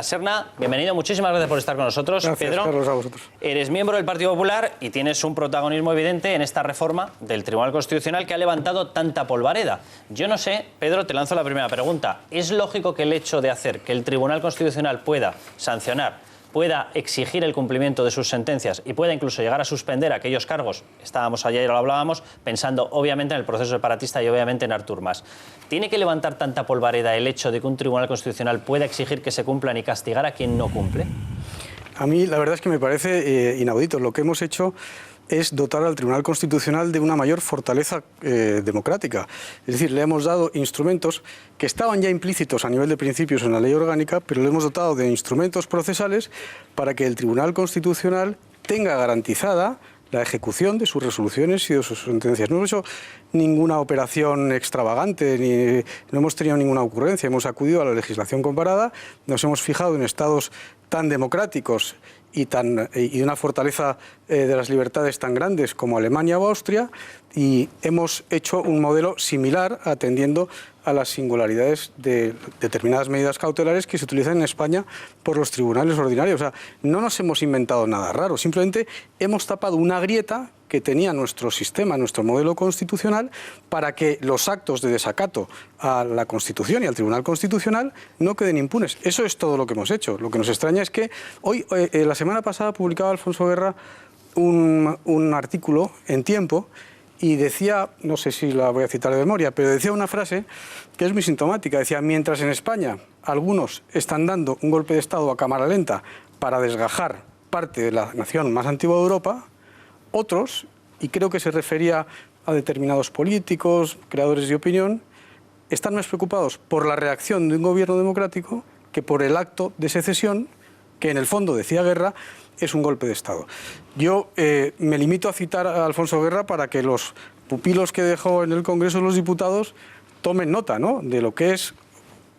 Serna, bienvenido, muchísimas gracias por estar con nosotros. Gracias, Pedro, Carlos, a vosotros. Eres miembro del Partido Popular y tienes un protagonismo evidente en esta reforma del Tribunal Constitucional que ha levantado tanta polvareda. Yo no sé, Pedro, te lanzo la primera pregunta. ¿Es lógico que el hecho de hacer que el Tribunal Constitucional pueda sancionar, pueda exigir el cumplimiento de sus sentencias y pueda incluso llegar a suspender aquellos cargos, estábamos ayer, lo hablábamos, pensando obviamente en el proceso separatista y obviamente en Artur Mas, ¿tiene que levantar tanta polvareda el hecho de que un Tribunal Constitucional pueda exigir que se cumplan y castigar a quien no cumple? A mí la verdad es que me parece inaudito. Lo que hemos hecho es dotar al Tribunal Constitucional de una mayor fortaleza democrática. Es decir, le hemos dado instrumentos que estaban ya implícitos a nivel de principios en la ley orgánica, pero le hemos dotado de instrumentos procesales para que el Tribunal Constitucional tenga garantizada la ejecución de sus resoluciones y de sus sentencias. No hemos hecho ninguna operación extravagante, no hemos tenido ninguna ocurrencia. Hemos acudido a la legislación comparada, nos hemos fijado en estados tan democráticos y de una fortaleza de las libertades tan grandes como Alemania o Austria, y hemos hecho un modelo similar atendiendo a las singularidades de determinadas medidas cautelares que se utilizan en España por los tribunales ordinarios. O sea, no nos hemos inventado nada raro, simplemente hemos tapado una grieta que tenía nuestro sistema, nuestro modelo constitucional, para que los actos de desacato a la Constitución y al Tribunal Constitucional no queden impunes. Eso es todo lo que hemos hecho. Lo que nos extraña es que hoy, la semana pasada, publicaba Alfonso Guerra un artículo en Tiempo y decía, no sé si la voy a citar de memoria, pero decía una frase que es muy sintomática. Decía, mientras en España algunos están dando un golpe de Estado a cámara lenta para desgajar parte de la nación más antigua de Europa, otros, y creo que se refería a determinados políticos, creadores de opinión, están más preocupados por la reacción de un gobierno democrático que por el acto de secesión, que en el fondo, decía Guerra, es un golpe de Estado. Yo me limito a citar a Alfonso Guerra para que los pupilos que dejó en el Congreso de los Diputados tomen nota, ¿no?, de lo que es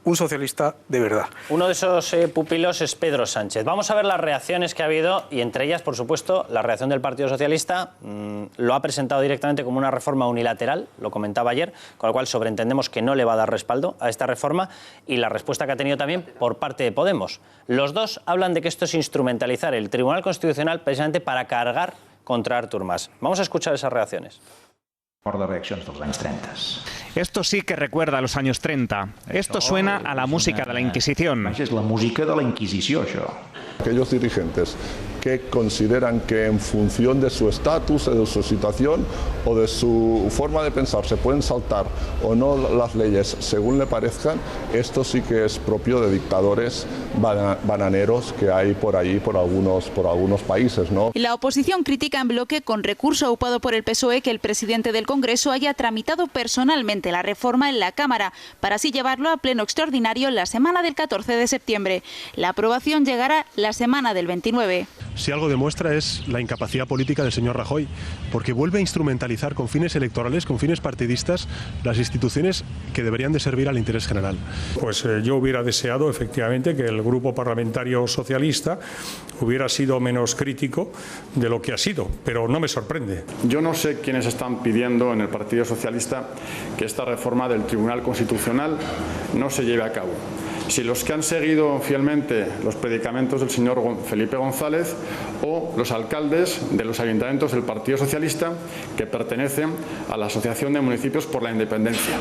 un socialista de verdad. Uno de esos pupilos es Pedro Sánchez. Vamos a ver las reacciones que ha habido y entre ellas, por supuesto, la reacción del Partido Socialista. Lo ha presentado directamente como una reforma unilateral, lo comentaba ayer, con lo cual sobreentendemos que no le va a dar respaldo a esta reforma, y la respuesta que ha tenido también por parte de Podemos. Los dos hablan de que esto es instrumentalizar el Tribunal Constitucional precisamente para cargar contra Artur Mas. Vamos a escuchar esas reacciones. Por las reacciones de los años 30. Esto sí que recuerda a los años 30. Esto suena a la música de la Inquisición. Es la música de la Inquisición, això. Aquellos dirigentes que consideran que en función de su estatus, de su situación o de su forma de pensar se pueden saltar o no las leyes según le parezcan, esto sí que es propio de dictadores bananeros que hay por allí, por algunos países, ¿no? La oposición critica en bloque, con recurso aupado por el PSOE, que el presidente del Congreso haya tramitado personalmente la reforma en la Cámara para así llevarlo a pleno extraordinario la semana del 14 de septiembre. La aprobación llegará la semana del 29. Si algo demuestra es la incapacidad política del señor Rajoy, porque vuelve a instrumentalizar con fines electorales, con fines partidistas, las instituciones que deberían de servir al interés general. Pues yo hubiera deseado efectivamente que el Grupo Parlamentario Socialista hubiera sido menos crítico de lo que ha sido, pero no me sorprende. Yo no sé quiénes están pidiendo en el Partido Socialista que esta reforma del Tribunal Constitucional no se lleve a cabo. Si los que han seguido fielmente los predicamentos del señor Felipe González o los alcaldes de los ayuntamientos del Partido Socialista que pertenecen a la Asociación de Municipios por la Independencia.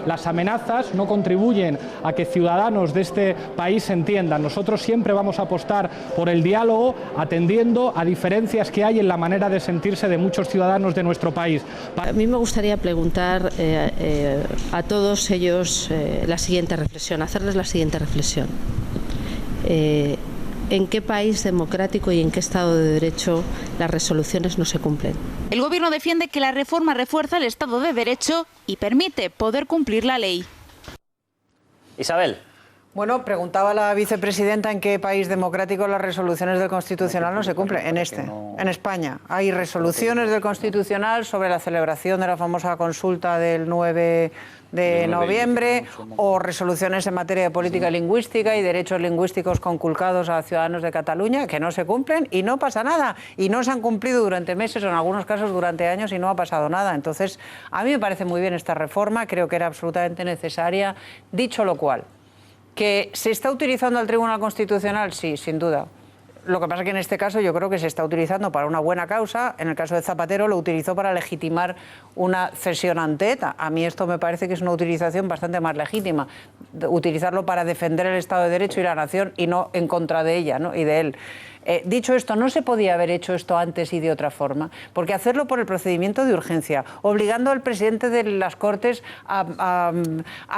Las amenazas no contribuyen a que ciudadanos de este país se entiendan. Nosotros siempre vamos a apostar por el diálogo, atendiendo a diferencias que hay en la manera de sentirse de muchos ciudadanos de nuestro país. A mí me gustaría preguntar a todos ellos la siguiente reflexión, hacerles la siguiente reflexión. ¿En qué país democrático y en qué Estado de Derecho las resoluciones no se cumplen? El Gobierno defiende que la reforma refuerza el Estado de Derecho y permite poder cumplir la ley. Isabel. Bueno, preguntaba la vicepresidenta en qué país democrático las resoluciones del Constitucional no se cumplen. En España. Hay resoluciones del Constitucional sobre la celebración de la famosa consulta del 9 de noviembre o resoluciones en materia de política lingüística y derechos lingüísticos conculcados a ciudadanos de Cataluña que no se cumplen y no pasa nada. Y no se han cumplido durante meses o en algunos casos durante años y no ha pasado nada. Entonces, a mí me parece muy bien esta reforma, creo que era absolutamente necesaria. Dicho lo cual, ¿Que se está utilizando al Tribunal Constitucional? Sí, sin duda. Lo que pasa es que en este caso yo creo que se está utilizando para una buena causa. En el caso de Zapatero lo utilizó para legitimar una cesión ante ETA. A mí esto me parece que es una utilización bastante más legítima. Utilizarlo para defender el Estado de Derecho y la nación y no en contra de ella, ¿no? Y de él. Dicho esto, no se podía haber hecho esto antes y de otra forma, porque hacerlo por el procedimiento de urgencia, obligando al presidente de las Cortes a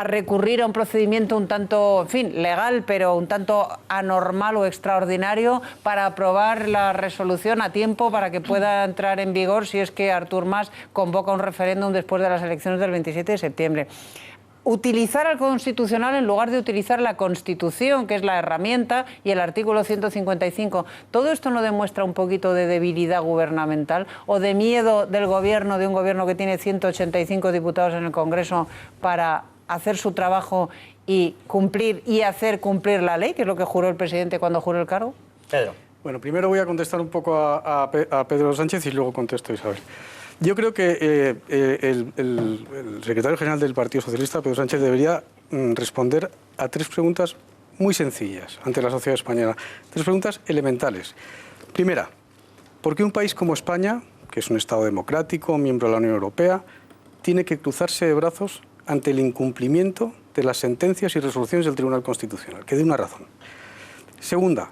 recurrir a un procedimiento un tanto, en fin, legal, pero un tanto anormal o extraordinario para aprobar la resolución a tiempo para que pueda entrar en vigor si es que Artur Mas convoca un referéndum después de las elecciones del 27 de septiembre. Utilizar al Constitucional en lugar de utilizar la Constitución, que es la herramienta, y el artículo 155. ¿Todo esto no demuestra un poquito de debilidad gubernamental o de miedo del gobierno, de un gobierno que tiene 185 diputados en el Congreso, para hacer su trabajo y cumplir y hacer cumplir la ley, que es lo que juró el presidente cuando juró el cargo? Pedro. Bueno, primero voy a contestar un poco a Pedro Sánchez y luego contesto a Isabel. Yo creo que el secretario general del Partido Socialista, Pedro Sánchez, debería responder a 3 preguntas muy sencillas ante la sociedad española. 3 preguntas elementales. Primera, ¿por qué un país como España, que es un Estado democrático, miembro de la Unión Europea, tiene que cruzarse de brazos ante el incumplimiento de las sentencias y resoluciones del Tribunal Constitucional? Que dé una razón. Segunda,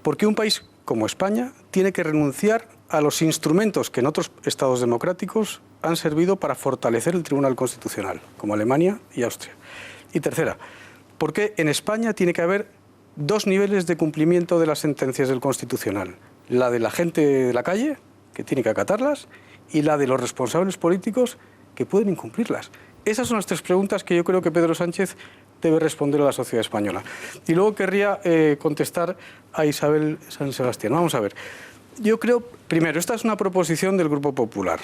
¿por qué un país como España tiene que renunciar a los instrumentos que en otros estados democráticos han servido para fortalecer el Tribunal Constitucional, como Alemania y Austria? Y tercera, ¿por qué en España tiene que haber 2 niveles de cumplimiento de las sentencias del Constitucional? La de la gente de la calle, que tiene que acatarlas, y la de los responsables políticos, que pueden incumplirlas. Esas son las 3 preguntas que yo creo que Pedro Sánchez debe responder a la sociedad española. Y luego querría contestar a Isabel San Sebastián. Vamos a ver. Yo creo, primero, esta es una proposición del Grupo Popular.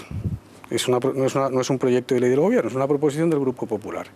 No es un proyecto de ley del Gobierno, es una proposición del Grupo Popular.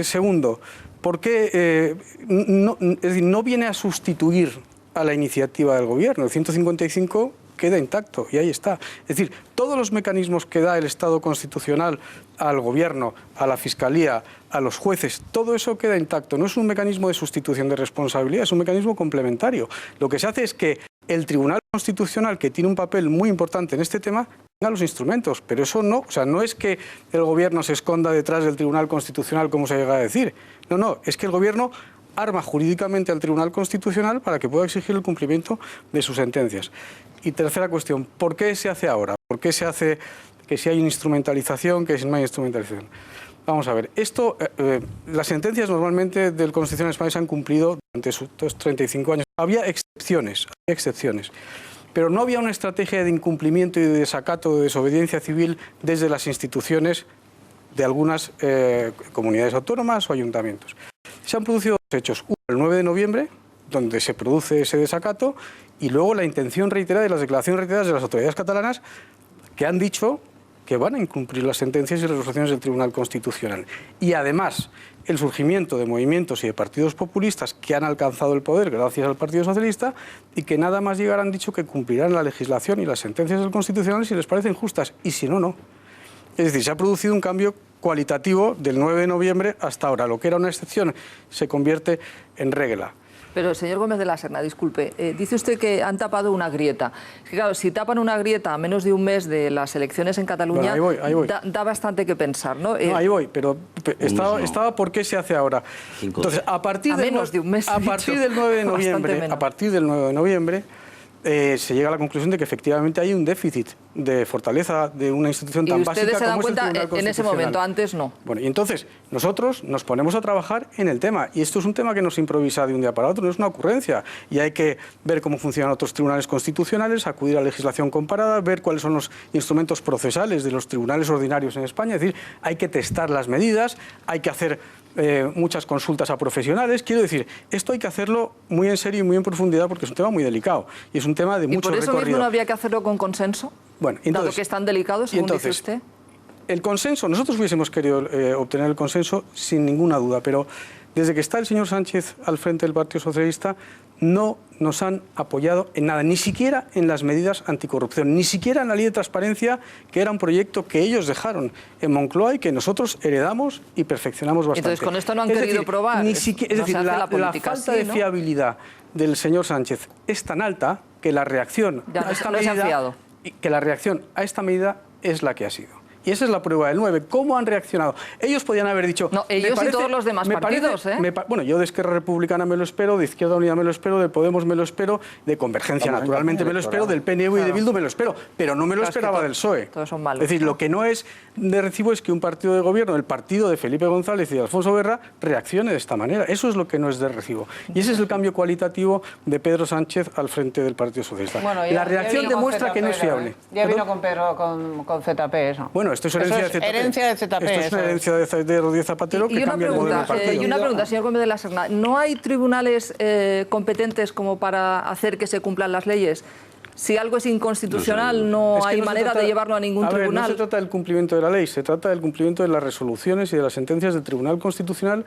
Segundo, ¿por qué es decir, no viene a sustituir a la iniciativa del Gobierno? El 155 queda intacto y ahí está. Es decir, todos los mecanismos que da el Estado constitucional al Gobierno, a la Fiscalía, a los jueces, todo eso queda intacto. No es un mecanismo de sustitución de responsabilidad, es un mecanismo complementario. Lo que se hace es que el Tribunal Constitucional, que tiene un papel muy importante en este tema, tenga los instrumentos, pero eso no, o sea, no es que el Gobierno se esconda detrás del Tribunal Constitucional, como se llega a decir. No, es que el Gobierno arma jurídicamente al Tribunal Constitucional para que pueda exigir el cumplimiento de sus sentencias. Y tercera cuestión, ¿por qué se hace ahora? ¿Por qué se hace que si hay instrumentalización, que si no hay instrumentalización? Vamos a ver, las sentencias normalmente del Constitucional Español se han cumplido durante estos 35 años. Había excepciones, pero no había una estrategia de incumplimiento y de desacato, de desobediencia civil desde las instituciones de algunas comunidades autónomas o ayuntamientos. Se han producido 2 hechos. Uno, el 9 de noviembre, donde se produce ese desacato, y luego la intención reiterada y las declaraciones reiteradas de las autoridades catalanas que han dicho que van a incumplir las sentencias y resoluciones del Tribunal Constitucional. Y además, el surgimiento de movimientos y de partidos populistas que han alcanzado el poder gracias al Partido Socialista y que nada más llegar han dicho que cumplirán la legislación y las sentencias del Constitucional si les parecen justas, y si no, no. Es decir, se ha producido un cambio cualitativo del 9 de noviembre hasta ahora. Lo que era una excepción se convierte en regla. Pero, señor Gómez de la Serna, disculpe, dice usted que han tapado una grieta. Es que, claro, si tapan una grieta a menos de un mes de las elecciones en Cataluña, bueno, ahí voy. Da bastante que pensar, ¿no? No, ahí voy, pero estaba por qué se hace ahora. Entonces, a partir del 9 de noviembre, se llega a la conclusión de que efectivamente hay un déficit de fortaleza de una institución tan básica como es el Tribunal Constitucional. ¿Y ustedes se dan cuenta en ese momento? Antes no. Bueno, y entonces nosotros nos ponemos a trabajar en el tema, y esto es un tema que no se improvisa de un día para otro, no es una ocurrencia, y hay que ver cómo funcionan otros tribunales constitucionales, acudir a legislación comparada, ver cuáles son los instrumentos procesales de los tribunales ordinarios en España, es decir, hay que testar las medidas, hay que hacer muchas consultas a profesionales. Quiero decir, esto hay que hacerlo muy en serio y muy en profundidad porque es un tema muy delicado y es un tema de mucho recorrido. ¿Y por eso mismo no habría que hacerlo con consenso? Bueno, entonces, dado que es tan delicado, según dice usted. El consenso, nosotros hubiésemos querido obtener el consenso sin ninguna duda, pero desde que está el señor Sánchez al frente del Partido Socialista, no nos han apoyado en nada, ni siquiera en las medidas anticorrupción, ni siquiera en la ley de transparencia, que era un proyecto que ellos dejaron en Moncloa y que nosotros heredamos y perfeccionamos bastante. Entonces, con esto no han querido probar. Ni siquiera, es decir, la falta de fiabilidad del señor Sánchez es tan alta que la reacción a esta medida es la que ha sido. Y esa es la prueba del 9. ¿Cómo han reaccionado? Ellos podían haber dicho... No, ellos y todos los demás partidos, bueno, yo de Esquerra Republicana me lo espero, de Izquierda Unida me lo espero, de Podemos me lo espero, de Convergencia naturalmente me lo espero, del PNV y de Bildu me lo espero, pero no me lo esperaba del PSOE. Todos son malos. Es decir, lo que no es de recibo es que un partido de gobierno, el partido de Felipe González y de Alfonso Guerra, reaccione de esta manera. Eso es lo que no es de recibo. Y ese es el cambio cualitativo de Pedro Sánchez al frente del Partido Socialista. Bueno, la reacción demuestra que no es fiable. Ya vino con Pedro, con ZP eso. Bueno, esto es herencia de ZP. Herencia de ZP. Esto es una herencia de Rodríguez Zapatero que cambia el modelo del partido. Y una pregunta, señor Gómez de la Serna. ¿No hay tribunales competentes como para hacer que se cumplan las leyes? Si algo es inconstitucional, no hay manera de llevarlo a ningún tribunal. No se trata del cumplimiento de la ley, se trata del cumplimiento de las resoluciones y de las sentencias del Tribunal Constitucional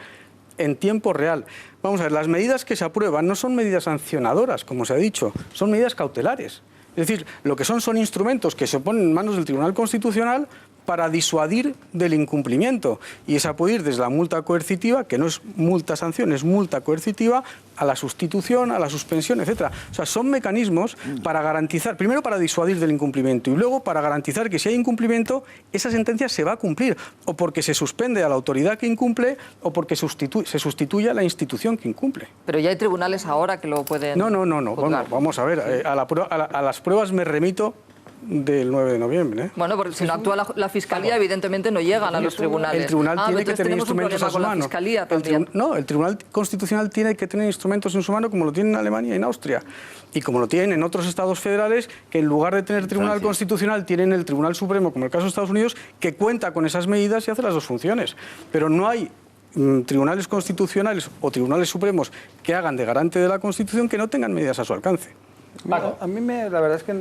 en tiempo real. Vamos a ver, las medidas que se aprueban no son medidas sancionadoras, como se ha dicho, son medidas cautelares. Es decir, lo que son instrumentos que se ponen en manos del Tribunal Constitucional para disuadir del incumplimiento. Y esa puede ir desde la multa coercitiva, que no es multa-sanción, es multa coercitiva, a la sustitución, a la suspensión, etc. O sea, son mecanismos para garantizar, primero para disuadir del incumplimiento y luego para garantizar que si hay incumplimiento, esa sentencia se va a cumplir, o porque se suspende a la autoridad que incumple o porque se sustituye a la institución que incumple. Pero ya hay tribunales ahora que lo pueden... No. Bueno, vamos a ver, a las pruebas me remito del 9 de noviembre. ¿eh? Bueno, porque si no actúa la Fiscalía, evidentemente no llegan a los tribunales. El tribunal tiene que tener instrumentos a su mano. El Tribunal Constitucional tiene que tener instrumentos en su mano como lo tienen en Alemania y en Austria. Y como lo tienen en otros estados federales, que en lugar de tener Tribunal Constitucional, tienen el Tribunal Supremo, como el caso de Estados Unidos, que cuenta con esas medidas y hace las dos funciones. Pero no hay tribunales constitucionales o tribunales supremos que hagan de garante de la Constitución que no tengan medidas a su alcance. A mí la verdad es que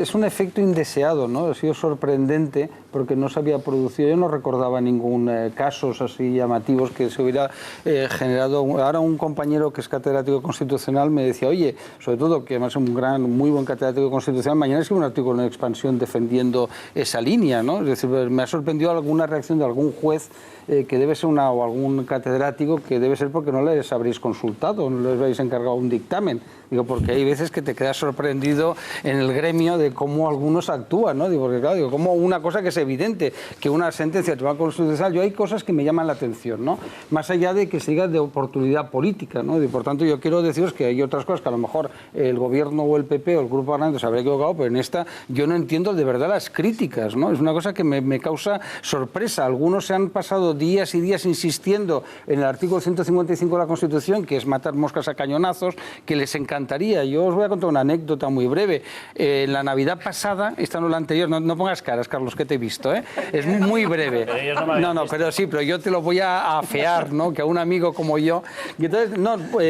es un efecto indeseado, ¿no? Ha sido sorprendente porque no se había producido, yo no recordaba ningún casos así llamativos que se hubiera generado. Ahora un compañero que es catedrático constitucional me decía, oye, sobre todo que además es un muy buen catedrático constitucional, mañana escribe un artículo en Expansión defendiendo esa línea, ¿no? Es decir, me ha sorprendido alguna reacción de algún juez que debe ser o algún catedrático que debe ser porque no les habréis consultado, no les habéis encargado un dictamen. Digo, porque hay veces que te quedas sorprendido en el gremio de cómo algunos actúan, ¿no? Digo, porque claro, como una cosa que es evidente, que una sentencia del Tribunal Constitucional, hay cosas que me llaman la atención, ¿no? Más allá de que se diga de oportunidad política, ¿no? Y por tanto, yo quiero deciros que hay otras cosas que a lo mejor el gobierno o el PP o el grupo parlamentario se habrá equivocado, pero en esta yo no entiendo de verdad las críticas, ¿no? Es una cosa que me causa sorpresa. Algunos se han pasado días y días insistiendo en el artículo 155 de la Constitución, que es matar moscas a cañonazos, que les encantaría. Yo os voy a contar una anécdota muy breve. La Navidad pasada, esta no la anterior, no pongas caras, Carlos, que te he visto, ¿eh? Es muy breve. Pero yo te lo voy a afear, ¿no? Que a un amigo como yo. Y entonces,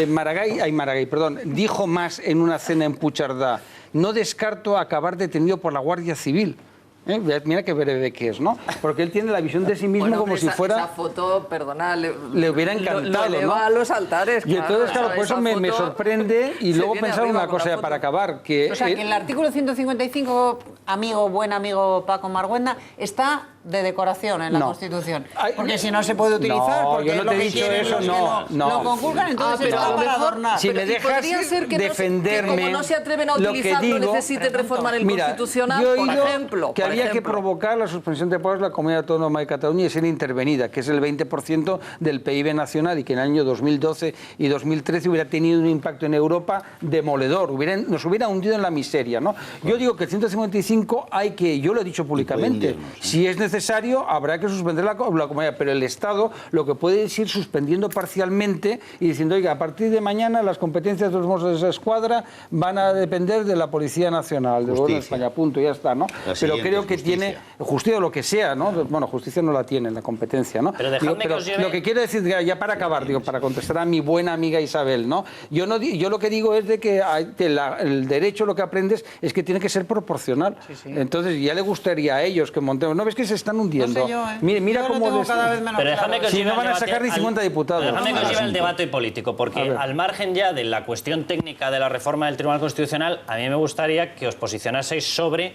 Maragall, dijo más en una cena en Puigcerdà: no descarto acabar detenido por la Guardia Civil. Mira qué breve que es, ¿no? Porque él tiene la visión de sí mismo como si fuera... Esa foto, perdona, le hubiera encantado, lo eleva, ¿no? A los altares. Y entonces, claro, por eso me sorprende. Y luego pensar una cosa ya para acabar. Que en el artículo 155, buen amigo Paco Marguenda, está de decoración en la Constitución. Porque si no se puede utilizar, porque yo no te he dicho eso, lo conculcan, entonces está para adornar. Si me dejas defenderme, que como no se atreven a utilizarlo, necesiten reformar el Constitucional, por ejemplo. Que había que provocar la suspensión de pagos de la Comunidad Autónoma de Cataluña y ser intervenida, que es el 20% del PIB nacional, y que en el año 2012 y 2013 hubiera tenido un impacto en Europa demoledor, nos hubiera hundido en la miseria, ¿no? Yo digo que el 155 yo lo he dicho públicamente, si es necesario habrá que suspender la comunidad, pero el Estado lo que puede es ir suspendiendo parcialmente y diciendo, oiga, a partir de mañana las competencias de los Mossos de Escuadra van a depender de la Policía Nacional, del Gobierno de España, punto, ya está, ¿no? Pero creo que tiene justicia o lo que sea, ¿no? Bueno, justicia no la tiene en la competencia, ¿no? Pero lo que quiero decir, ya para acabar, para contestar a mi buena amiga Isabel, ¿no? Yo lo que digo es de que el derecho, lo que aprendes es que tiene que ser proporcional. Sí. Entonces ya le gustaría a ellos que montemos, ¿no ves que se están hundiendo. No sé yo, Mira cómo... Pero déjame que os si no van a sacar ni 50 diputados. Déjame que os lleve al debate político, porque al margen ya de la cuestión técnica de la reforma del Tribunal Constitucional, a mí me gustaría que os posicionaseis sobre,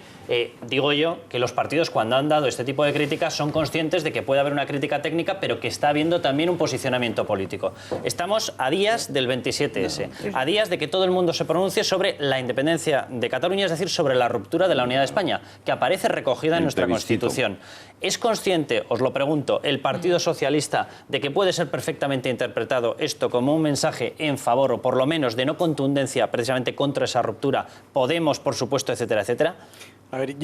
digo yo, que los partidos cuando han dado este tipo de críticas son conscientes de que puede haber una crítica técnica, pero que está habiendo también un posicionamiento político. Estamos a días del 27S, a días de que todo el mundo se pronuncie sobre la independencia de Cataluña, es decir, sobre la ruptura de la unidad de España, que aparece recogida en nuestra Constitución. ¿Es consciente, os lo pregunto, el Partido Socialista de que puede ser perfectamente interpretado esto como un mensaje en favor, o por lo menos de no contundencia precisamente contra esa ruptura? Podemos, por supuesto, etcétera, etcétera. A ver,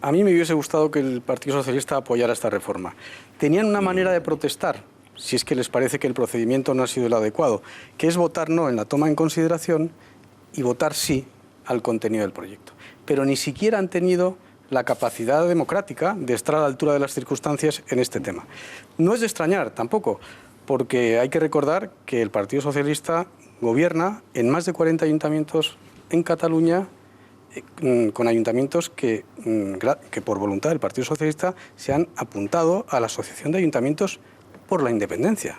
a mí me hubiese gustado que el Partido Socialista apoyara esta reforma. Tenían una manera de protestar, si es que les parece que el procedimiento no ha sido el adecuado, que es votar no en la toma en consideración y votar sí al contenido del proyecto. Pero ni siquiera han tenido la capacidad democrática de estar a la altura de las circunstancias en este tema. No es de extrañar tampoco, porque hay que recordar que el Partido Socialista gobierna en más de 40 ayuntamientos en Cataluña, con ayuntamientos que por voluntad del Partido Socialista se han apuntado a la Asociación de Ayuntamientos por la Independencia.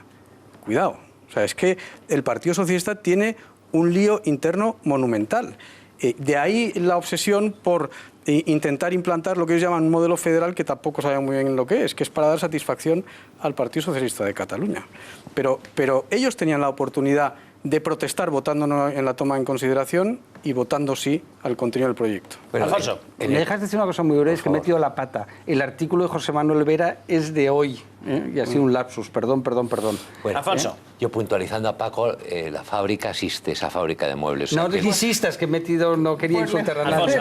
Cuidado, o sea, es que el Partido Socialista tiene un lío interno monumental. De ahí la obsesión por intentar implantar lo que ellos llaman un modelo federal, que tampoco saben muy bien lo que es para dar satisfacción al Partido Socialista de Cataluña. Pero ellos tenían la oportunidad de protestar votando no en la toma en consideración y votando sí al contenido del proyecto. Bueno, Alfonso. Me dejas decir una cosa muy breve, es que he metido la pata. El artículo de José Manuel Vera es de hoy, y ha sido un lapsus, perdón. Bueno, Alfonso. Yo puntualizando a Paco, la fábrica existe, esa fábrica de muebles. No insistas que he metido, no quería insultar a nadie.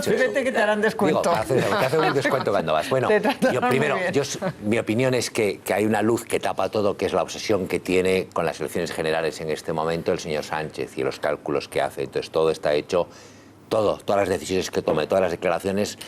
Fíjate que te harán descuento. Te hacen un descuento cuando vas. Bueno, mi opinión es que hay una luz que tapa todo, que es la obsesión que tiene con las elecciones generales en este momento el señor Sánchez y los cálculos que hace. Entonces todo está hecho, todas las decisiones que tome, todas las declaraciones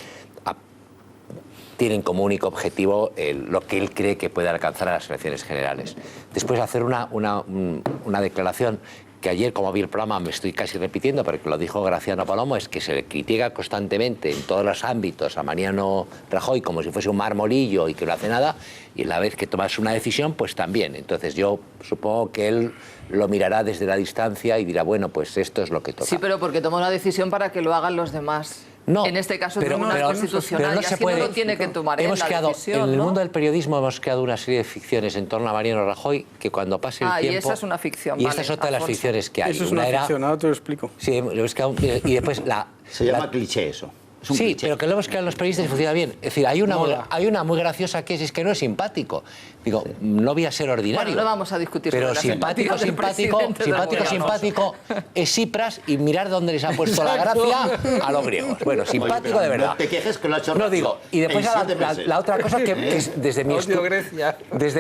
tienen como único objetivo lo que él cree que puede alcanzar a las elecciones generales. Después hacer una declaración que ayer, como vi el programa, me estoy casi repitiendo, porque lo dijo Graciano Palomo, es que se le critica constantemente en todos los ámbitos a Mariano Rajoy como si fuese un marmolillo y que no hace nada, y la vez que tomas una decisión, pues también. Entonces yo supongo que él lo mirará desde la distancia y dirá, bueno, pues esto es lo que toca. Sí, pero porque toma una decisión para que lo hagan los demás. No, en este caso, el Tribunal Constitucional, no se puede. No lo tiene que tomar en la decisión, en el mundo del periodismo hemos creado una serie de ficciones en torno a Mariano Rajoy que cuando pase el tiempo... y esa es una ficción. Y esta es otra de las ficciones que hay. Eso es una ficción, ahora te lo explico. Sí, y después Se llama cliché eso. Sí, pero que lo hemos creado los periodistas y funciona bien. Es decir, hay una muy graciosa que es que no es simpático. Digo, no voy a ser ordinario. Bueno, no vamos a discutir pero sobre simpático es Tsipras y mirar dónde les ha puesto la gracia a los griegos. Bueno, simpático de verdad. No te quejes que lo ha hecho. No digo. Y después la otra cosa que es desde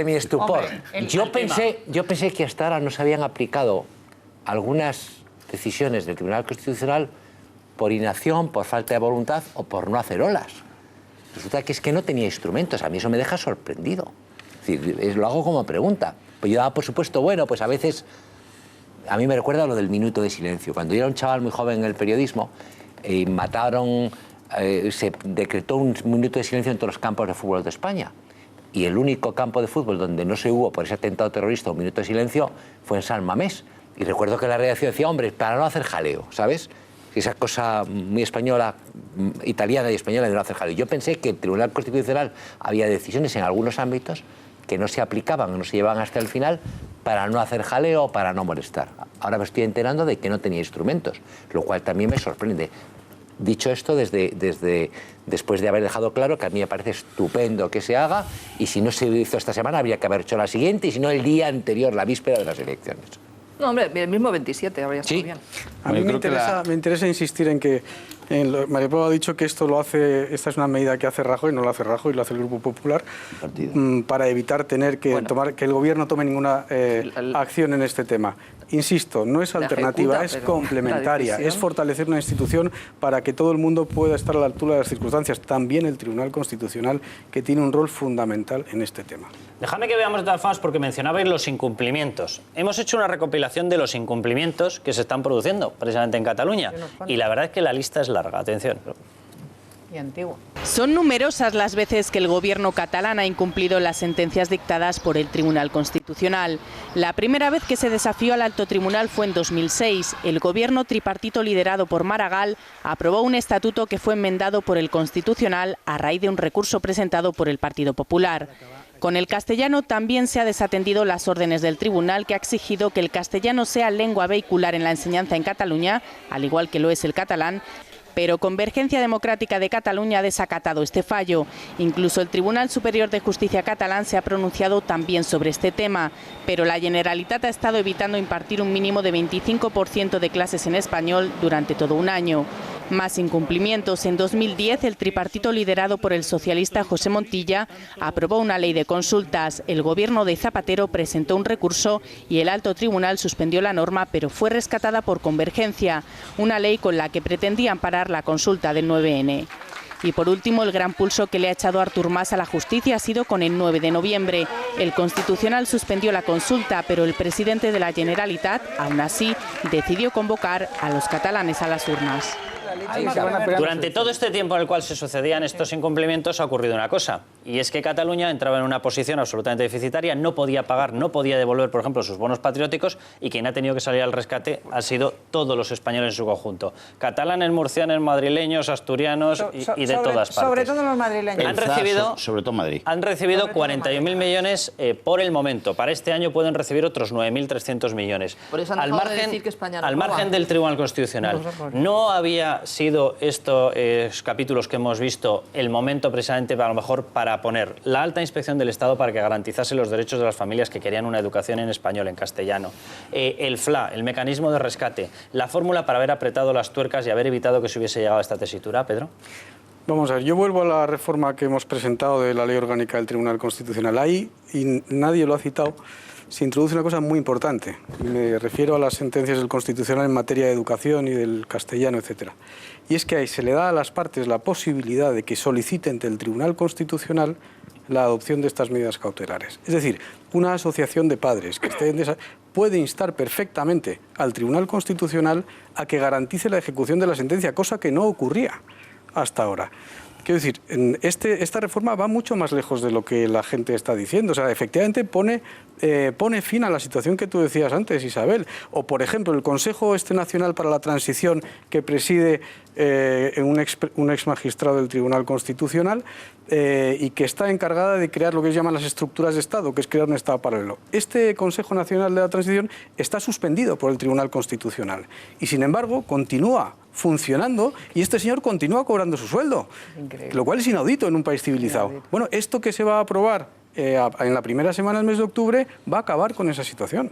mi estupor. Yo pensé que hasta ahora no se habían aplicado algunas decisiones del Tribunal Constitucional por inacción, por falta de voluntad o por no hacer olas. Resulta que es que no tenía instrumentos. A mí eso me deja sorprendido. Es decir, lo hago como pregunta. Pues yo daba por supuesto, bueno, pues a veces... A mí me recuerda lo del minuto de silencio. Cuando yo era un chaval muy joven en el periodismo, se decretó un minuto de silencio en todos los campos de fútbol de España. Y el único campo de fútbol donde no se hubo por ese atentado terrorista un minuto de silencio fue en San Mamés. Y recuerdo que la redacción decía, hombre, para no hacer jaleo, ¿sabes? Esa cosa muy española, italiana y española de no hacer jaleo. Yo pensé que el Tribunal Constitucional había decisiones en algunos ámbitos que no se aplicaban, no se llevaban hasta el final para no hacer jaleo o para no molestar. Ahora me estoy enterando de que no tenía instrumentos, lo cual también me sorprende. Dicho esto, después de haber dejado claro que a mí me parece estupendo que se haga, y si no se hizo esta semana habría que haber hecho la siguiente, y si no el día anterior, la víspera de las elecciones. No, hombre, el mismo 27 habría estado bien. A mí me interesa insistir en que María Pablo ha dicho que esta es una medida que hace Rajoy, no lo hace Rajoy, lo hace el Grupo Popular, para evitar tener que que el gobierno tome ninguna acción en este tema. Insisto, no es alternativa, es complementaria, es fortalecer una institución para que todo el mundo pueda estar a la altura de las circunstancias. También el Tribunal Constitucional, que tiene un rol fundamental en este tema. Dejadme que veamos de todas formas, porque mencionabais los incumplimientos. Hemos hecho una recopilación de los incumplimientos que se están produciendo precisamente en Cataluña, y la verdad es que la lista es larga. Atención. Y antiguo. Son numerosas las veces que el gobierno catalán ha incumplido las sentencias dictadas por el Tribunal Constitucional. La primera vez que se desafió al alto tribunal fue en 2006. El gobierno tripartito liderado por Maragall aprobó un estatuto que fue enmendado por el Constitucional a raíz de un recurso presentado por el Partido Popular. Con el castellano también se ha desatendido las órdenes del tribunal, que ha exigido que el castellano sea lengua vehicular en la enseñanza en Cataluña, al igual que lo es el catalán. Pero Convergencia Democrática de Cataluña ha desacatado este fallo. Incluso el Tribunal Superior de Justicia catalán se ha pronunciado también sobre este tema. Pero la Generalitat ha estado evitando impartir un mínimo de 25% de clases en español durante todo un año. Más incumplimientos. En 2010, el tripartito liderado por el socialista José Montilla aprobó una ley de consultas. El gobierno de Zapatero presentó un recurso y el alto tribunal suspendió la norma, pero fue rescatada por Convergencia, una ley con la que pretendían parar la consulta del 9N. Y por último, el gran pulso que le ha echado Artur Mas a la justicia ha sido con el 9 de noviembre. El Constitucional suspendió la consulta, pero el presidente de la Generalitat, aún así, decidió convocar a los catalanes a las urnas. Durante todo este tiempo en el cual se sucedían estos incumplimientos ha ocurrido una cosa, y es que Cataluña entraba en una posición absolutamente deficitaria, no podía pagar, no podía devolver, por ejemplo, sus bonos patrióticos, y quien ha tenido que salir al rescate han sido todos los españoles en su conjunto. Catalanes, murcianos, madrileños, asturianos y de todas partes. Sobre todo los madrileños. Sobre todo Madrid. Han recibido 41.000 millones por el momento. Para este año pueden recibir otros 9.300 millones. Por eso han dejado de decir que España no al roba. margen del Tribunal Constitucional. No había sido estos capítulos que hemos visto el momento precisamente a lo mejor para poner la alta inspección del Estado para que garantizase los derechos de las familias que querían una educación en español, en castellano, el FLA, el mecanismo de rescate, la fórmula para haber apretado las tuercas y haber evitado que se hubiese llegado a esta tesitura, Pedro. Vamos a ver, yo vuelvo a la reforma que hemos presentado de la Ley Orgánica del Tribunal Constitucional. Ahí, y nadie lo ha citado, se introduce una cosa muy importante. Me refiero a las sentencias del Constitucional en materia de educación y del castellano, etcétera. Y es que ahí se le da a las partes la posibilidad de que soliciten ante el Tribunal Constitucional la adopción de estas medidas cautelares. Es decir, una asociación de padres que esté puede instar perfectamente al Tribunal Constitucional a que garantice la ejecución de la sentencia, cosa que no ocurría hasta ahora. Quiero decir, esta reforma va mucho más lejos de lo que la gente está diciendo. O sea, efectivamente pone fin a la situación que tú decías antes, Isabel. O, por ejemplo, el Consejo Nacional para la Transición que preside un ex magistrado del Tribunal Constitucional y que está encargada de crear lo que llaman las estructuras de Estado, que es crear un Estado paralelo. Este Consejo Nacional de la Transición está suspendido por el Tribunal Constitucional y, sin embargo, continúa funcionando y este señor continúa cobrando su sueldo, lo cual es inaudito en un país civilizado. Bueno, esto que se va a aprobar en la primera semana del mes de octubre va a acabar con esa situación.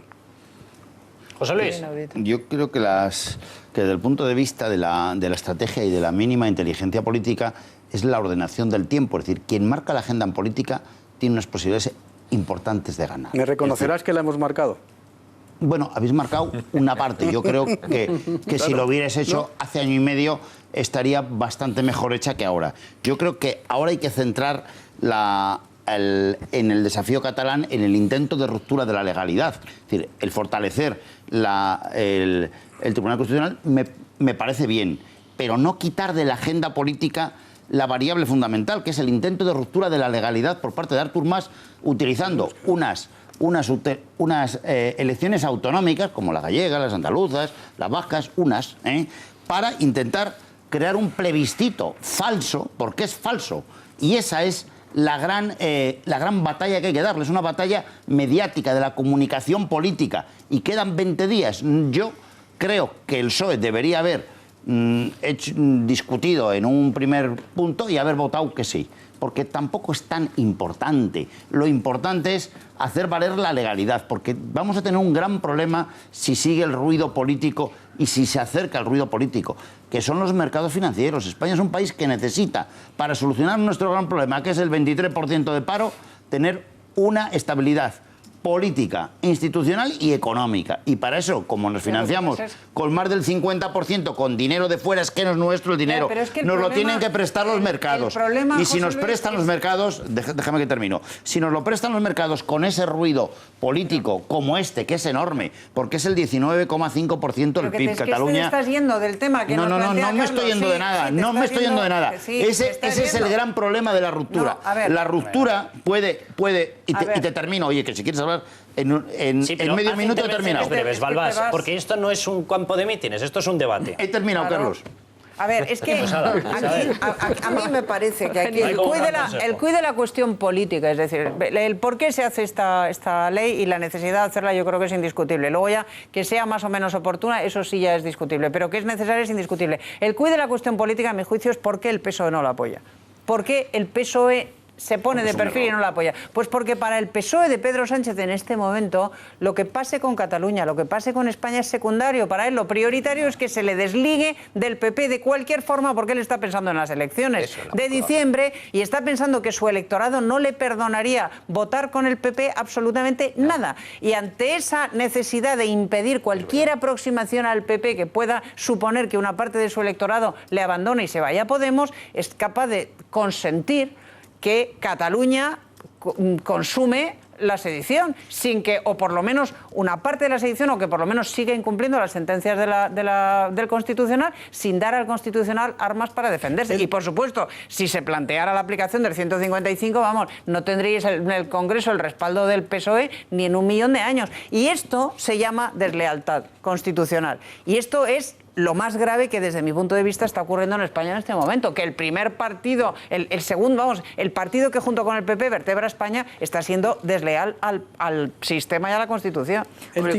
José Luis. Yo creo que desde el punto de vista de la estrategia y de la mínima inteligencia política es la ordenación del tiempo. Es decir, quien marca la agenda en política tiene unas posibilidades importantes de ganar. ¿Me reconocerás que la hemos marcado? Bueno, habéis marcado una parte. Yo creo que claro, si lo hubierais hecho hace año y medio estaría bastante mejor hecha que ahora. Yo creo que ahora hay que centrar en el desafío catalán en el intento de ruptura de la legalidad. Es decir, el fortalecer el Tribunal Constitucional me parece bien, pero no quitar de la agenda política la variable fundamental, que es el intento de ruptura de la legalidad por parte de Artur Mas, utilizando unas elecciones autonómicas, como las gallegas, las andaluzas, las vascas, para intentar crear un plebiscito falso, porque es falso. Y esa es la gran batalla que hay que darle. Es una batalla mediática de la comunicación política. Y quedan 20 días. Yo creo que el PSOE debería haber discutido en un primer punto y haber votado que sí. Porque tampoco es tan importante. Lo importante es hacer valer la legalidad, porque vamos a tener un gran problema si sigue el ruido político y si se acerca el ruido político, que son los mercados financieros. España es un país que necesita, para solucionar nuestro gran problema, que es el 23% de paro, tener una estabilidad, política, institucional y económica. Y para eso, como nos financiamos con más del 50% con dinero de fuera, es que no es nuestro el dinero, nos lo tienen que prestar los mercados. Y si nos prestan los mercados, déjame que termino, si nos lo prestan los mercados con ese ruido político como este, que es enorme, porque es el 19,5% del PIB, Cataluña... Te estás yendo del tema que no me estoy yendo de nada, no me estoy yendo de nada. Ese es el gran problema de la ruptura. La ruptura puede y te termino, oye, que si quieres hablar en medio minuto he terminado. Breves, Balbás, porque esto no es un campo de mítines, esto es un debate. He terminado, Carlos. A ver, es que a mí me parece que aquí el cuid de la cuestión política, es decir, el por qué se hace esta ley y la necesidad de hacerla yo creo que es indiscutible. Luego ya que sea más o menos oportuna, eso sí ya es discutible, pero que es necesario es indiscutible. El cuid de la cuestión política, a mi juicio, es por qué el PSOE no la apoya. ¿Por qué el PSOE se pone de perfil y no la apoya? Pues porque para el PSOE de Pedro Sánchez en este momento lo que pase con Cataluña, lo que pase con España es secundario. Para él lo prioritario es que se le desligue del PP de cualquier forma, porque él está pensando en las elecciones de diciembre y está pensando que su electorado no le perdonaría votar con el PP absolutamente nada. Y ante esa necesidad de impedir cualquier aproximación al PP que pueda suponer que una parte de su electorado le abandone y se vaya a Podemos, es capaz de consentir que Cataluña consume la sedición, sin que, o por lo menos una parte de la sedición, o que por lo menos siga incumpliendo las sentencias del Constitucional, sin dar al Constitucional armas para defenderse. Y, por supuesto, si se planteara la aplicación del 155, vamos, no tendríais en el Congreso el respaldo del PSOE ni en 1.000.000 de años. Y esto se llama deslealtad constitucional. Y esto es lo más grave que desde mi punto de vista está ocurriendo en España en este momento, que el primer partido, el segundo, vamos, el partido que junto con el PP vertebra España está siendo desleal al sistema y a la Constitución.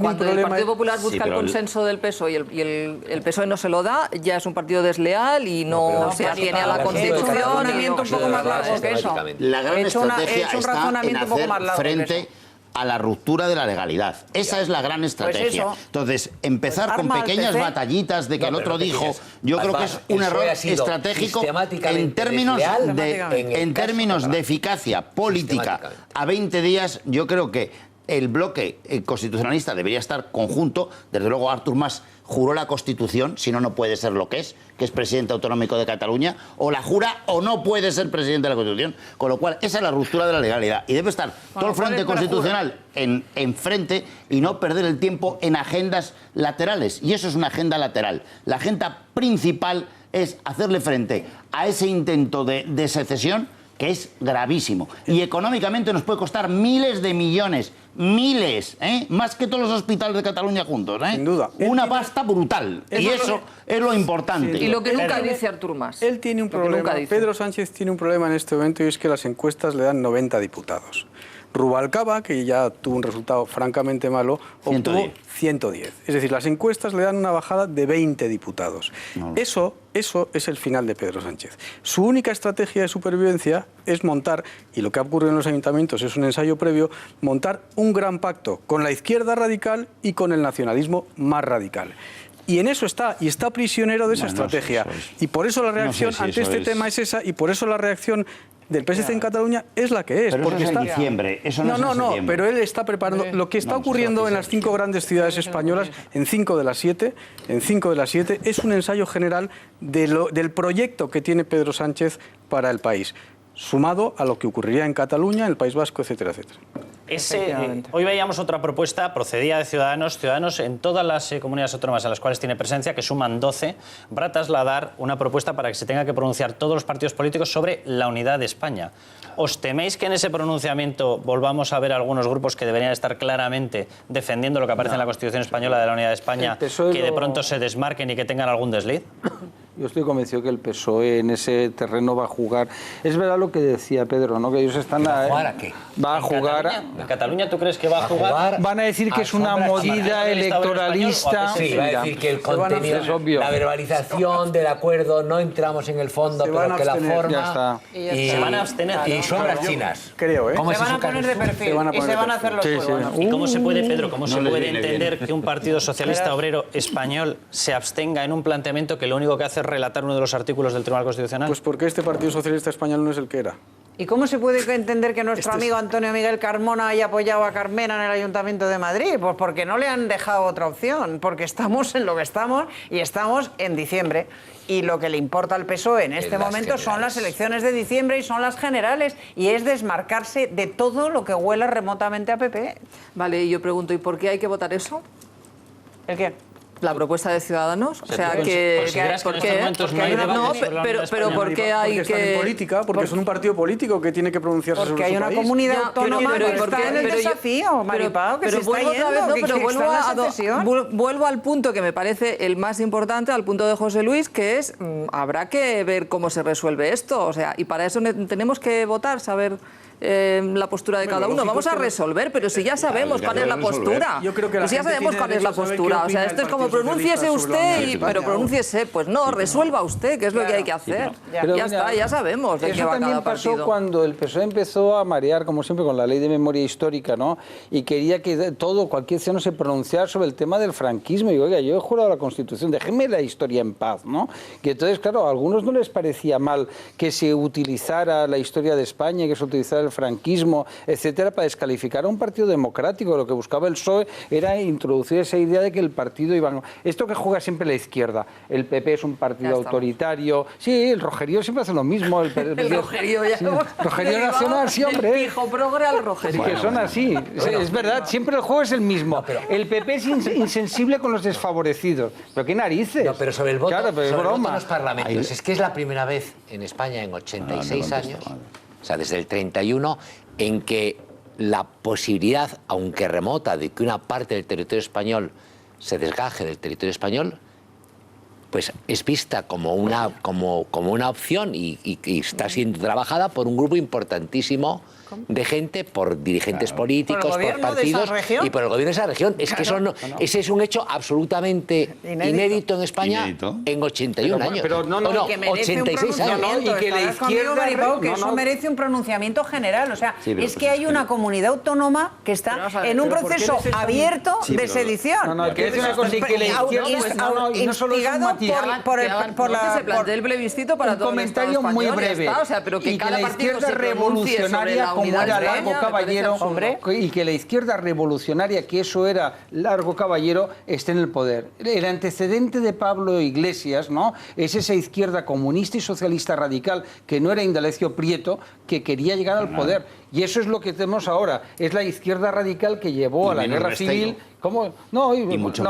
Cuando el Partido Popular busca el consenso del PSOE y el PSOE no se lo da, ya es un partido desleal y no se atiene a la Constitución. Un razonamiento un poco más largo que eso. La gran estrategia está en hacer frente a la ruptura de la legalidad. Esa es la gran estrategia. Pues entonces, empezar con pequeñas batallitas de que el otro dijo, yo creo que es un error estratégico en términos de eficacia política. A 20 días, yo creo que el bloque constitucionalista debería estar conjunto. Desde luego, Artur Mas juró la Constitución, si no, no puede ser lo que es presidente autonómico de Cataluña, o la jura o no puede ser presidente de la Constitución, con lo cual esa es la ruptura de la legalidad y debe estar todo el frente constitucional en frente y no perder el tiempo en agendas laterales, y eso es una agenda lateral. La agenda principal es hacerle frente a ese intento de secesión, que es gravísimo, y económicamente nos puede costar miles de millones, más que todos los hospitales de Cataluña juntos, Sin duda. Una pasta brutal, y eso es lo importante. Y lo que nunca dice Artur Mas. Él tiene un problema, Pedro Sánchez tiene un problema en este momento, y es que las encuestas le dan 90 diputados. Rubalcaba, que ya tuvo un resultado francamente malo, obtuvo 110. Es decir, las encuestas le dan una bajada de 20 diputados. No. Eso es el final de Pedro Sánchez. Su única estrategia de supervivencia es montar, y lo que ha ocurrido en los ayuntamientos es un ensayo previo, montar un gran pacto con la izquierda radical y con el nacionalismo más radical. Y en eso está, y está prisionero de esa estrategia. Y por eso la reacción ante este tema es esa, y por eso la reacción del PSC en Cataluña es la que es. Pero porque eso es está en diciembre. Eso no, no, pero él está preparando lo que está ocurriendo en las 5 grandes ciudades españolas, en 5 de las 7, es un ensayo general del proyecto que tiene Pedro Sánchez para el país, sumado a lo que ocurriría en Cataluña, en el País Vasco, etcétera, etcétera. Hoy veíamos otra propuesta, procedía de Ciudadanos en todas las comunidades autónomas en las cuales tiene presencia, que suman 12, va a trasladar una propuesta para que se tenga que pronunciar todos los partidos políticos sobre la unidad de España. ¿Os teméis que en ese pronunciamiento volvamos a ver algunos grupos que deberían estar claramente defendiendo lo que aparece en la Constitución española de la unidad de España, que de pronto se desmarquen y que tengan algún desliz? Yo estoy convencido que el PSOE en ese terreno va a jugar. Es verdad lo que decía Pedro, ¿no? Que ellos están... ¿Va a jugar a qué? Va a jugar... ¿En Cataluña tú crees que va a jugar? Van a decir que es una movida electoralista. Sí, va a decir que el contenido, la verbalización del acuerdo, no entramos en el fondo, pero que la forma... Y se van a abstener. Y sombras chinas. Creo, ¿eh? Se van a poner de perfil y se van a hacer los juegos. ¿Y cómo se puede, Pedro, cómo se puede entender que un Partido Socialista Obrero Español se abstenga en un planteamiento que lo único que hace es relatar uno de los artículos del Tribunal Constitucional? Pues porque este Partido Socialista Español no es el que era. ¿Y cómo se puede entender que nuestro amigo Antonio Miguel Carmona haya apoyado a Carmena en el Ayuntamiento de Madrid? Pues porque no le han dejado otra opción, porque estamos en lo que estamos y estamos en diciembre. Y lo que le importa al PSOE en este momento son las elecciones de diciembre y son las generales, y es desmarcarse de todo lo que huela remotamente a PP. Vale, y yo pregunto, ¿y por qué hay que votar eso? ¿El qué? La propuesta de Ciudadanos, o sea, que ¿por qué? Pero ¿por qué hay porque están en política, porque son un partido político que tiene que pronunciarse sobre su país. Porque hay una comunidad autónoma que está en el desafío, Maripao, que se está yendo. Vuelvo al punto que me parece el más importante, al punto de José Luis, que es habrá que ver cómo se resuelve esto, o sea, y para eso tenemos que votar, saber la postura de cada uno. Vamos a resolver, pero si ya sabemos cuál es la postura. Pues ya sabemos cuál es la postura. O sea, esto es como pronúnciese usted, pero pronúnciese. Pues no, resuelva usted, que es lo que hay que hacer. Ya está, ya sabemos de qué va cada partido. Eso también pasó cuando el PSOE empezó a marear, como siempre, con la ley de memoria histórica, ¿no? Y quería que cualquier ciudadano se pronunciara sobre el tema del franquismo. Y oiga, yo he jurado la Constitución, déjenme la historia en paz, ¿no? Que entonces, claro, a algunos no les parecía mal que se utilizara la historia de España, que se utilizara el franquismo, etcétera, para descalificar a un partido democrático. Lo que buscaba el PSOE era introducir esa idea de que el partido iba... Esto que juega siempre la izquierda. El PP es un partido autoritario. Sí, el Rogerío siempre hace lo mismo. El Rogerío, ya. Sí, Rogerío Nacional, sí, hombre. El pijo progre al Rogerío. Que son así. Es verdad, siempre el juego es el mismo. El PP es insensible con los desfavorecidos. ¿Pero qué narices? No, pero sobre el voto, claro, sobre el voto en los parlamentos. Es que es la primera vez en España en 86 años... O sea, desde el 31, en que la posibilidad, aunque remota, de que una parte del territorio español se desgaje del territorio español, pues es vista como una opción y está siendo trabajada por un grupo importantísimo de gente, por dirigentes políticos, por partidos y por el gobierno de esa región. Es que ese es un hecho absolutamente inédito en España en 81 años. Pero no, 86 años. Y que la izquierda... Maripao, que eso merece un pronunciamiento general. O sea, es que hay una comunidad autónoma que está en un proceso abierto de sedición. Que es una cosa y que la izquierda... Instigado por la... Se plantea el plebiscito para todo el Estado español. Un comentario muy breve. O sea, pero que cada partido se pronuncie sobre la como era Largo Caballero, y que la izquierda revolucionaria, que eso era Largo Caballero, esté en el poder. El antecedente de Pablo Iglesias, ¿no?, es esa izquierda comunista y socialista radical, que no era Indalecio Prieto, que quería llegar al poder. Y eso es lo que tenemos ahora. Es la izquierda radical que llevó a la guerra civil. ¿Cómo? No,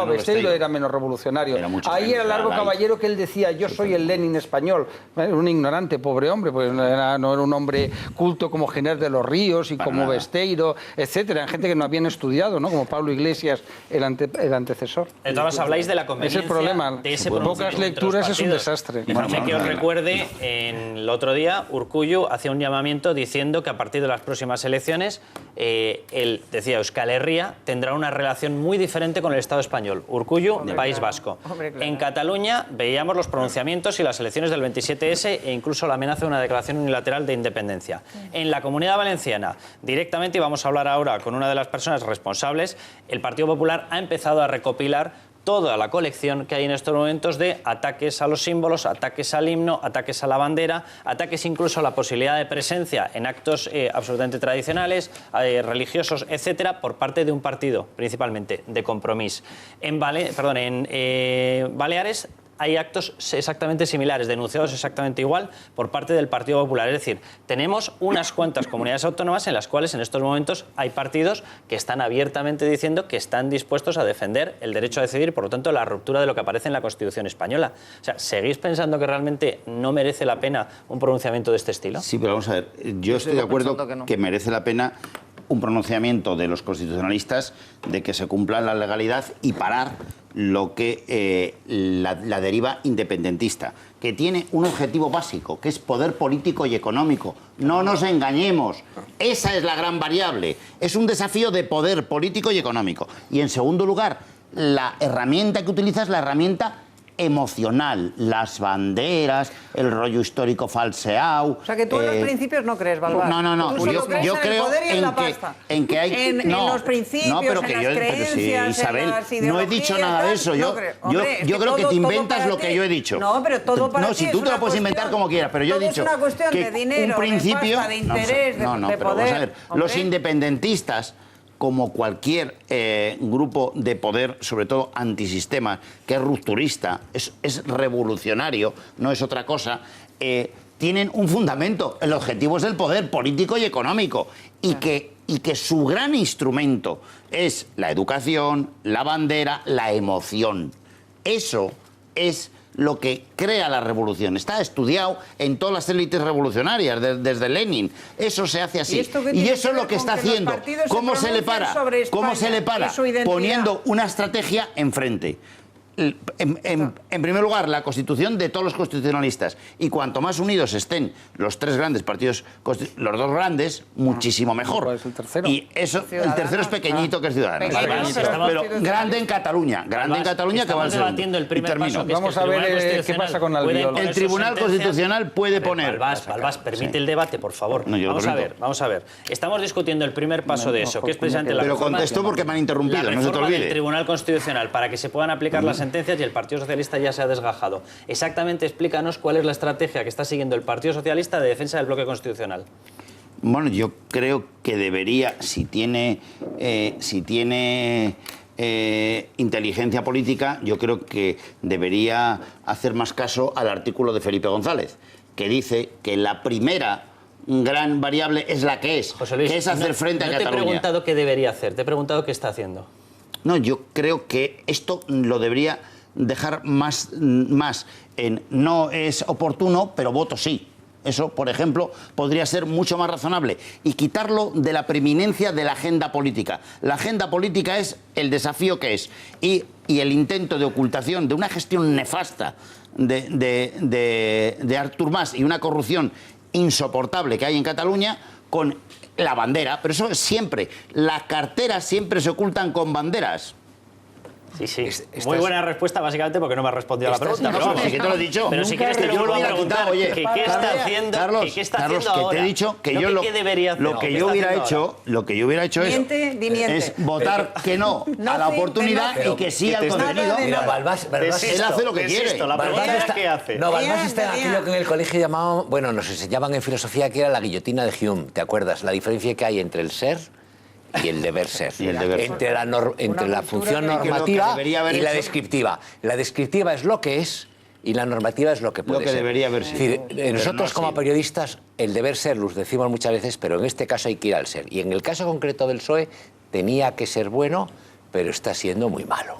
Besteiro era menos revolucionario. Ahí era Largo Caballero, que él decía, yo soy el Lenin español. Era un ignorante, pobre hombre, pues no era un hombre culto como General de los Ríos y como Besteiro, etcétera. Eran gente que no habían estudiado, ¿no?, como Pablo Iglesias, el antecesor. Entonces habláis de la conveniencia. Es el problema. De ese pocas lecturas es un desastre. Dejadme que os recuerde, el otro día Urkullu hacía un llamamiento diciendo que a partir de las próximas elecciones, él decía, Euskal Herria tendrá una relación muy diferente con el Estado español. Urkullu, País Vasco. En Cataluña veíamos los pronunciamientos y las elecciones del 27S e incluso la amenaza de una declaración unilateral de independencia. En la Comunidad Valenciana, directamente, y vamos a hablar ahora con una de las personas responsables, el Partido Popular ha empezado a recopilar toda la colección que hay en estos momentos de ataques a los símbolos, ataques al himno, ataques a la bandera, ataques incluso a la posibilidad de presencia en actos absolutamente tradicionales, religiosos, etcétera, por parte de un partido, principalmente de Compromís. En Baleares hay actos exactamente similares, denunciados exactamente igual por parte del Partido Popular. Es decir, tenemos unas cuantas comunidades autónomas en las cuales en estos momentos hay partidos que están abiertamente diciendo que están dispuestos a defender el derecho a decidir y, por lo tanto, la ruptura de lo que aparece en la Constitución española. O sea, ¿seguís pensando que realmente no merece la pena un pronunciamiento de este estilo? Sí, pero vamos a ver, yo estoy de acuerdo que merece la pena un pronunciamiento de los constitucionalistas de que se cumpla la legalidad y parar lo que la deriva independentista, que tiene un objetivo básico, que es poder político y económico. No nos engañemos, esa es la gran variable. Es un desafío de poder político y económico. Y en segundo lugar, la herramienta que utiliza es la herramienta emocional, las banderas, el rollo histórico falseado. O sea, que tú en los principios no crees, Balbás. No. Tú solo crees Yo en creo el poder y en la pasta. en que hay... En los principios, pero en que las yo, creencias, pero sí, Isabel, en las no he dicho nada de eso. Yo creo que te inventas lo que yo he dicho. No, pero todo para ti No, si tú te lo puedes inventar como quieras, pero yo he dicho es una cuestión que de dinero, un principio... de pasta, de interés, de pero poder. vamos a ver, los independentistas, como cualquier grupo de poder, sobre todo antisistema, que es rupturista, es revolucionario, no es otra cosa, tienen un fundamento. El objetivo es el poder político y económico. Y que su gran instrumento es la educación, la bandera, la emoción. Eso es lo que crea la revolución. Está estudiado en todas las élites revolucionarias, desde Lenin. Eso se hace así. ¿Y eso es lo que está haciendo. ¿Cómo se le para? ¿Cómo se le para? Poniendo una estrategia enfrente. En primer lugar, la Constitución de todos los constitucionalistas. Y cuanto más unidos estén los tres grandes partidos, los dos grandes, muchísimo mejor. ¿Cuál es el tercero? Y eso, el tercero es pequeñito, que es Ciudadanos. Pero grande en Cataluña. Grande en Cataluña, que va a ser. El primer paso, que vamos a ver qué pasa con Albiol. El Tribunal Constitucional puede poner... Balbás, permite el debate, por favor. Vamos a ver. Estamos discutiendo el primer paso de eso, que es precisamente la reforma... Pero contesto porque me han interrumpido, no se te olvide. Del Tribunal Constitucional, para que se puedan aplicar las sentencias, y el Partido Socialista ya se ha desgajado. Exactamente, explícanos cuál es la estrategia que está siguiendo el Partido Socialista de defensa del bloque constitucional. Bueno, yo creo que debería, si tiene inteligencia política, yo creo que debería hacer más caso al artículo de Felipe González, que dice que la primera gran variable es la que es, José Luis, que es hacer frente a Cataluña. No te he preguntado qué debería hacer, te he preguntado qué está haciendo. No, yo creo que esto lo debería dejar más en no es oportuno, pero voto sí. Eso, por ejemplo, podría ser mucho más razonable y quitarlo de la preeminencia de la agenda política. La agenda política es el desafío que es y el intento de ocultación de una gestión nefasta de Artur Mas y una corrupción insoportable que hay en Cataluña con la bandera, pero eso es siempre. Las carteras siempre se ocultan con banderas. Sí. Muy buena respuesta, básicamente, porque no me has respondido a la pregunta. No, sí que te lo he dicho. Pero si quieres te lo vuelvo a preguntar. Oye, ¿Qué está haciendo? Carlos, que te he dicho que yo lo que yo hubiera hecho es votar que no a la oportunidad y que sí al contenido. Mira, Balbás, él hace lo que quiere. La pregunta es ¿qué hace? No, Balbás está en aquello que en el colegio llamaban, bueno, nos enseñaban en filosofía que era la guillotina de Hume, ¿te acuerdas? La diferencia que hay entre el ser y el deber ser, entre la función normativa y la descriptiva. La descriptiva es lo que es y la normativa es lo que puede ser. Debería haber sido. Es decir, nosotros como periodistas, el deber ser los decimos muchas veces, pero en este caso hay que ir al ser. Y en el caso concreto del PSOE tenía que ser bueno, pero está siendo muy malo.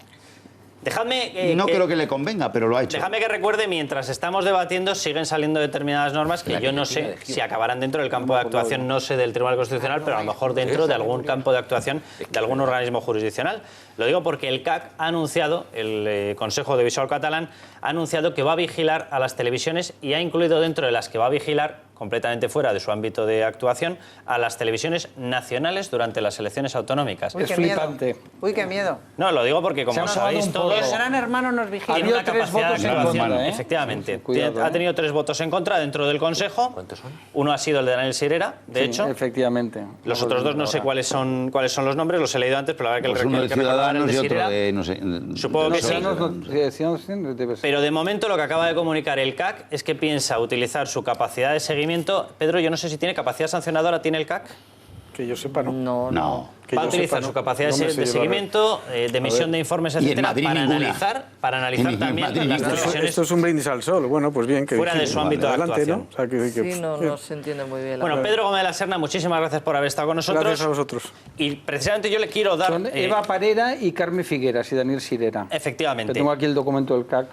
Dejadme no creo que le convenga, pero lo ha hecho. Dejadme que recuerde, mientras estamos debatiendo, siguen saliendo determinadas normas que yo no sé si acabarán dentro del campo de actuación, no sé del Tribunal Constitucional, pero a lo mejor dentro de algún campo de actuación de algún organismo jurisdiccional. Lo digo porque el CAC ha anunciado, el Consejo Audiovisual Catalán, ha anunciado que va a vigilar a las televisiones y ha incluido dentro de las que va a vigilar, completamente fuera de su ámbito de actuación, a las televisiones nacionales durante las elecciones autonómicas. Uy, es flipante. Uy, qué miedo. No, lo digo porque, como sabéis todos... Los Gran Hermano nos vigilan. Tiene una capacidad de grabación, contra, efectivamente. Cuidado, ha tenido 3 votos en contra dentro del Consejo. ¿Cuántos son? Uno ha sido el de Daniel Sirera, de hecho. Efectivamente. Los otros dos no sé cuáles son los nombres, los he leído antes, pero la verdad que Pues el uno de Ciudadanos y otro de, no sé... Supongo que sí. Pero de momento lo que acaba de comunicar el CAC es que piensa utilizar su capacidad de seguimiento. Pedro, yo no sé si tiene capacidad sancionadora, ¿tiene el CAC? Que yo sepa, no. No. Va a utilizar su capacidad de seguimiento, de emisión de informes, etcétera, para analizar también las televisiones. Esto es un brindis al sol. Bueno, pues bien. Que fuera de su ámbito de actuación. ¿no? O sea, sí, no se entiende muy bien. Bueno, Pedro Gómez de la Serna, muchísimas gracias por haber estado con nosotros. Gracias a vosotros. Y precisamente yo le quiero dar... Son Eva Parera y Carmen Figueras y Daniel Sirera. Efectivamente. Que tengo aquí el documento del CAC.